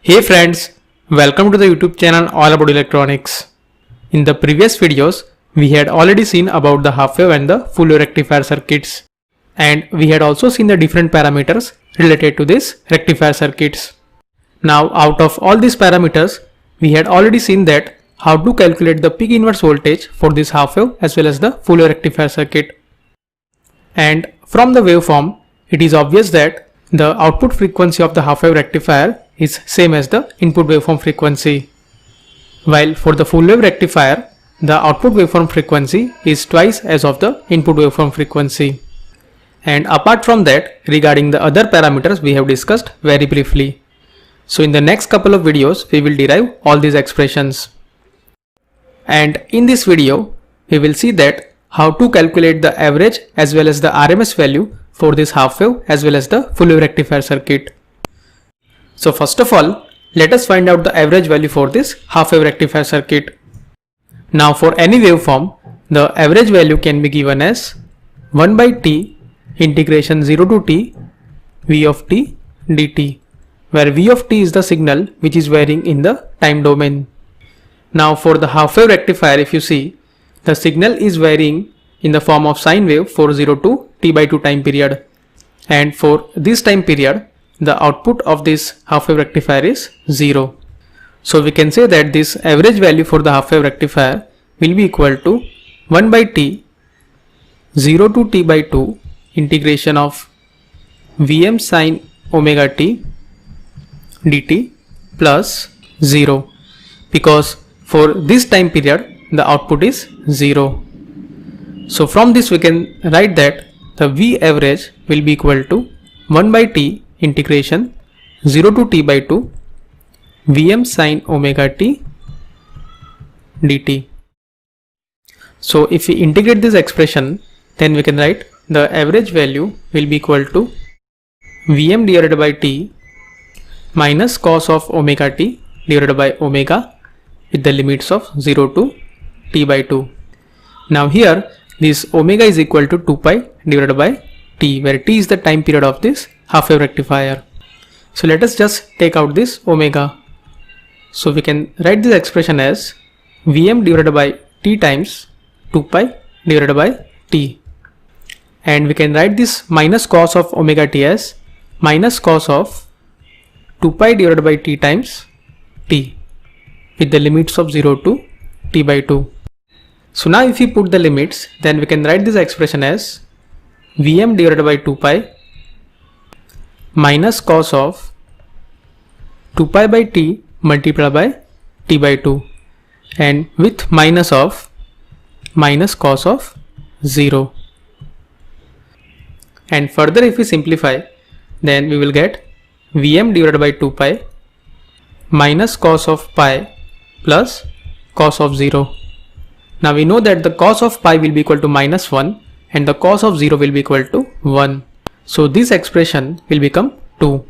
Hey friends, welcome to the YouTube channel All About Electronics. In the previous videos, we had already seen about the half wave and the full wave rectifier circuits. And we had also seen the different parameters related to these rectifier circuits. Now out of all these parameters, we had already seen that how to calculate the peak inverse voltage for this half wave as well as the full wave rectifier circuit. And from the waveform, it is obvious that the output frequency of the half wave rectifier is same as the input waveform frequency. While for the full wave rectifier, the output waveform frequency is twice as of the input waveform frequency. And apart from that, regarding the other parameters we have discussed very briefly. So in the next couple of videos, we will derive all these expressions. And in this video, we will see that how to calculate the average as well as the RMS value for this half wave as well as the full wave rectifier circuit. So first of all, let us find out the average value for this half wave rectifier circuit. Now for any waveform, the average value can be given as 1 by t integration 0 to t v of t dt, where v of t is the signal which is varying in the time domain. Now for the half wave rectifier, if you see, the signal is varying in the form of sine wave for 0 to t by 2 time period, and for this time period the output of this half wave rectifier is 0. So we can say that this average value for the half wave rectifier will be equal to 1 by t 0 to t by 2 integration of Vm sine omega t dt plus 0, because for this time period the output is 0. So from this we can write that the V average will be equal to 1 by t integration 0 to t by 2 Vm sine omega t dt. So if we integrate this expression, then we can write the average value will be equal to Vm divided by t minus cos of omega t divided by omega with the limits of 0 to t by 2. Now here this omega is equal to 2 pi divided by t, where t is the time period of this half wave rectifier. So let us just take out this omega. So we can write this expression as Vm divided by t times 2 pi divided by t. And we can write this minus cos of omega t as minus cos of 2 pi divided by t times t with the limits of 0 to t by 2. So now if we put the limits, then we can write this expression as Vm divided by 2 pi minus cos of 2 pi by t multiplied by t by 2, and with minus of minus cos of 0. And further if we simplify, then we will get Vm divided by 2 pi minus cos of pi plus cos of 0. Now we know that the cos of pi will be equal to minus 1 and the cos of 0 will be equal to 1. So this expression will become 2.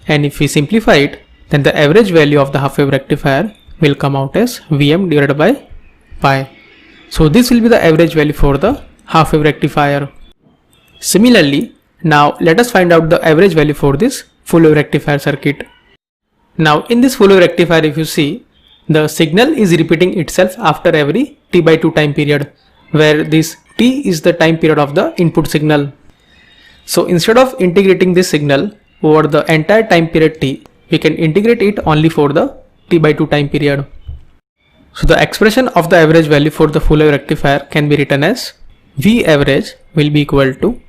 And if we simplify it, then the average value of the half wave rectifier will come out as Vm divided by pi. So this will be the average value for the half wave rectifier. Similarly, now let us find out the average value for this full wave rectifier circuit. Now in this full wave rectifier, if you see, the signal is repeating itself after every t by 2 time period, where this t is the time period of the input signal. So instead of integrating this signal over the entire time period t, we can integrate it only for the t by 2 time period. So the expression of the average value for the full wave rectifier can be written as V average will be equal to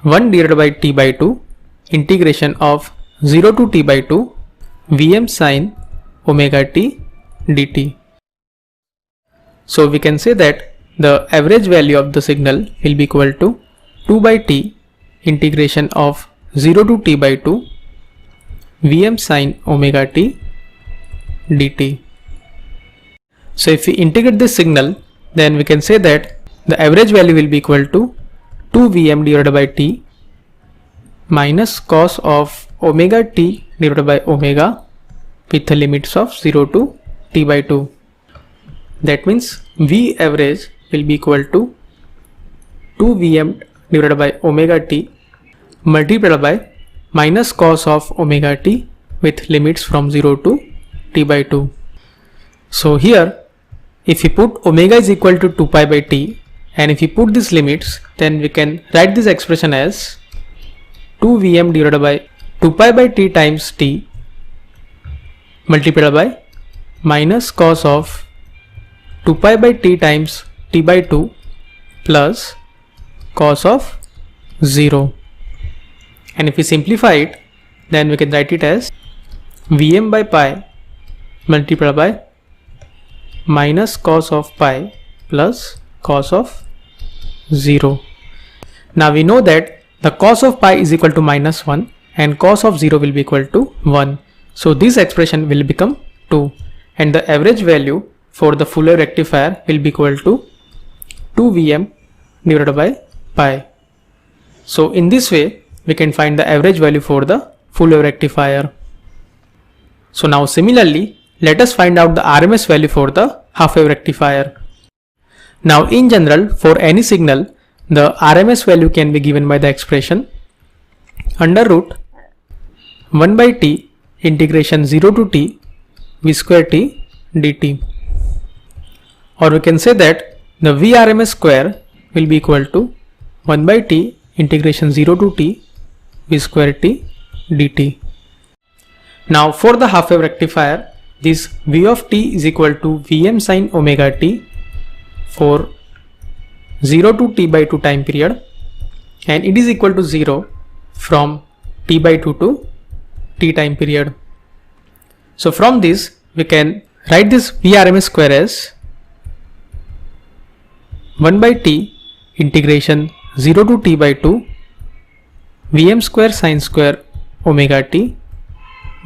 1 divided by t by 2 integration of 0 to t by 2 Vm sine omega t dt. So we can say that the average value of the signal will be equal to 2 by t integration of 0 to t by 2 Vm sine omega t dt. So if we integrate this signal, then we can say that the average value will be equal to 2 Vm divided by t minus cos of omega t divided by omega with the limits of 0 to t by 2. That means V average will be equal to 2 Vm divided by omega t multiplied by minus cos of omega t with limits from 0 to t by 2. So here, if we put omega is equal to 2 pi by t, and if we put these limits, then we can write this expression as 2 Vm divided by 2 pi by t times t multiplied by minus cos of 2 pi by t times t by 2 plus cos of 0. And if we simplify it, then we can write it as Vm by pi multiplied by minus cos of pi plus cos of 0. Now we know that the cos of pi is equal to minus 1 and cos of 0 will be equal to 1. So this expression will become 2, and the average value for the full wave rectifier will be equal to 2 Vm divided by pi. So in this way we can find the average value for the full wave rectifier. So now similarly, let us find out the RMS value for the half wave rectifier. Now in general, for any signal, the RMS value can be given by the expression under root 1 by t integration 0 to t v square t dt. Or we can say that the Vrms square will be equal to 1 by t integration 0 to t v square t dt. Now for the half wave rectifier, this v of t is equal to Vm sin omega t for 0 to t by 2 time period, and it is equal to 0 from t by 2 to t time period. So from this we can write this Vrms square as 1 by t integration 0 to t by 2 Vm square sin square omega t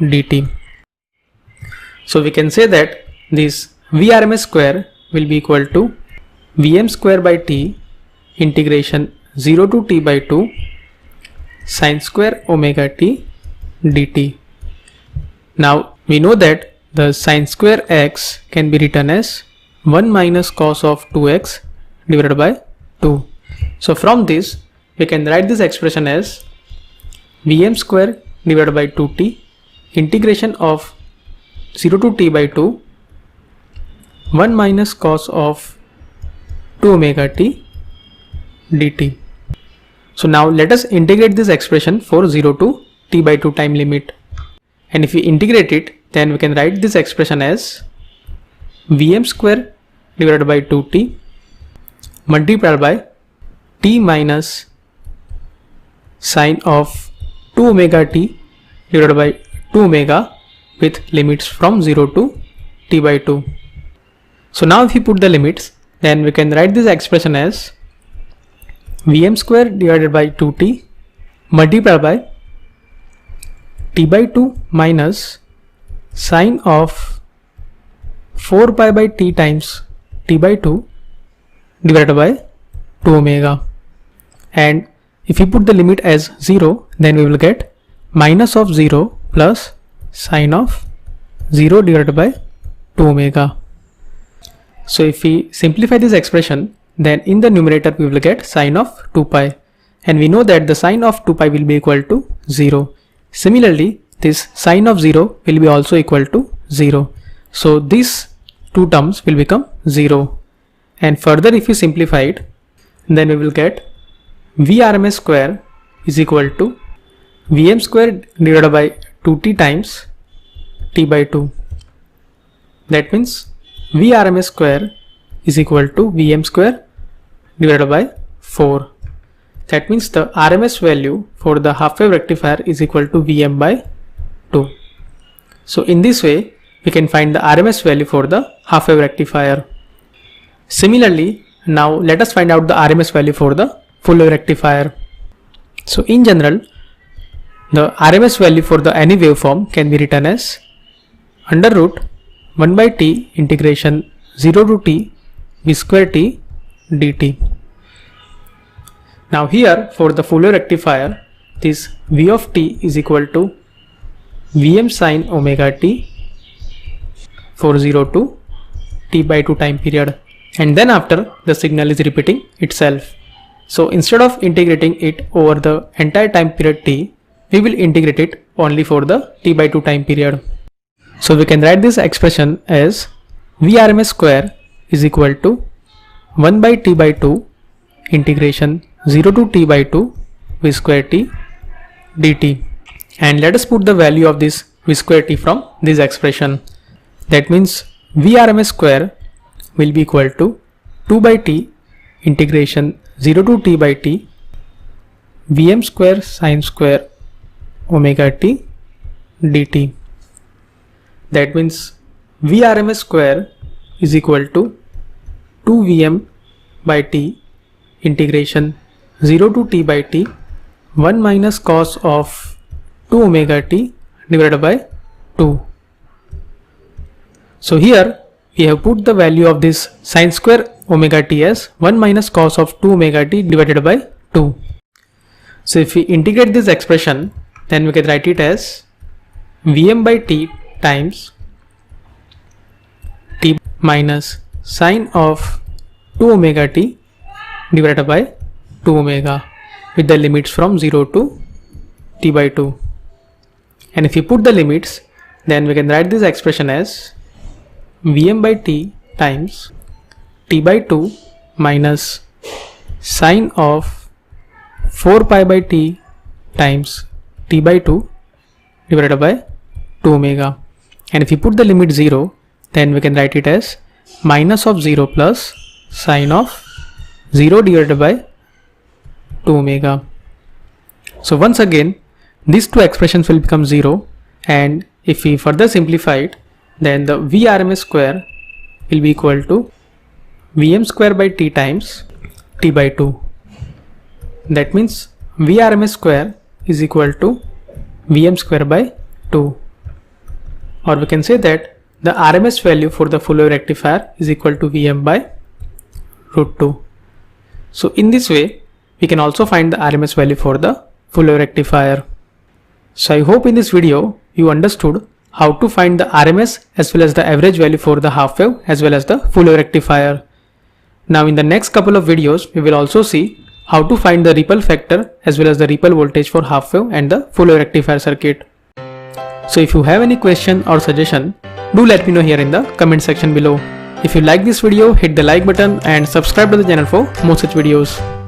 dt. So we can say that this Vrms square will be equal to Vm square by t integration 0 to t by 2 sin square omega t dt. Now we know that the sin square x can be written as 1 minus cos of 2x divided by 2. So from this we can write this expression as Vm square divided by 2t integration of 0 to t by 2 1 minus cos of 2 omega t dt. So now let us integrate this expression for 0 to t by 2 time limit, and if we integrate it, then we can write this expression as Vm square divided by 2t multiplied by t minus sine of 2 omega t divided by 2 omega with limits from 0 to t by 2. So now if we put the limits, then we can write this expression as Vm square divided by 2t multiplied by t by 2 minus sine of 4 pi by t times t by 2 divided by 2 omega. And if we put the limit as 0, then we will get minus of 0 plus sine of 0 divided by 2 omega. So if we simplify this expression, then in the numerator we will get sine of 2 pi, and we know that the sine of 2 pi will be equal to 0. Similarly, this sine of 0 will be also equal to 0. So these two terms will become 0. And further if you simplify it, then we will get Vrms square is equal to Vm square divided by 2t times t by 2. That means Vrms square is equal to Vm square divided by 4. That means the RMS value for the half wave rectifier is equal to Vm by 2. So in this way we can find the RMS value for the half wave rectifier. Similarly, now let us find out the RMS value for the full wave rectifier. So in general, the RMS value for the any waveform can be written as under root 1 by t integration 0 to t v square t dt. Now here for the full wave rectifier, this v of t is equal to Vm sin omega t for 0 to t by 2 time period, and then after the signal is repeating itself. So instead of integrating it over the entire time period t, we will integrate it only for the t by 2 time period. So we can write this expression as Vrms square is equal to 1 by t by 2 integration 0 to t by 2 v square t dt. And let us put the value of this v square t from this expression. That means Vrms square will be equal to 2 by t integration 0 to t by t Vm square sine square omega t dt. That means Vrms square is equal to 2 Vm by t integration 0 to t by t 1 minus cos of 2 omega t divided by 2. So here we have put the value of this sine square omega t as 1 minus cos of 2 omega t divided by 2. So if we integrate this expression, then we can write it as Vm by t times t minus sine of 2 omega t divided by 2 omega with the limits from 0 to t by 2. And if you put the limits, then we can write this expression as Vm by t times t by 2 minus sine of 4 pi by t times t by 2 divided by 2 omega. And if you put the limit 0, then we can write it as minus of 0 plus sine of 0 divided by 2 omega. So once again, these two expressions will become 0, and if we further simplify it, then the Vrms square will be equal to Vm square by t times t by 2. That means Vrms square is equal to Vm square by 2. Or we can say that the RMS value for the full wave rectifier is equal to Vm by root 2. So in this way, we can also find the RMS value for the full wave rectifier. So I hope in this video you understood how to find the RMS as well as the average value for the half wave as well as the full wave rectifier. Now in the next couple of videos, we will also see how to find the ripple factor as well as the ripple voltage for half wave and the full wave rectifier circuit. So if you have any question or suggestion, do let me know here in the comment section below. If you like this video, hit the like button and subscribe to the channel for more such videos.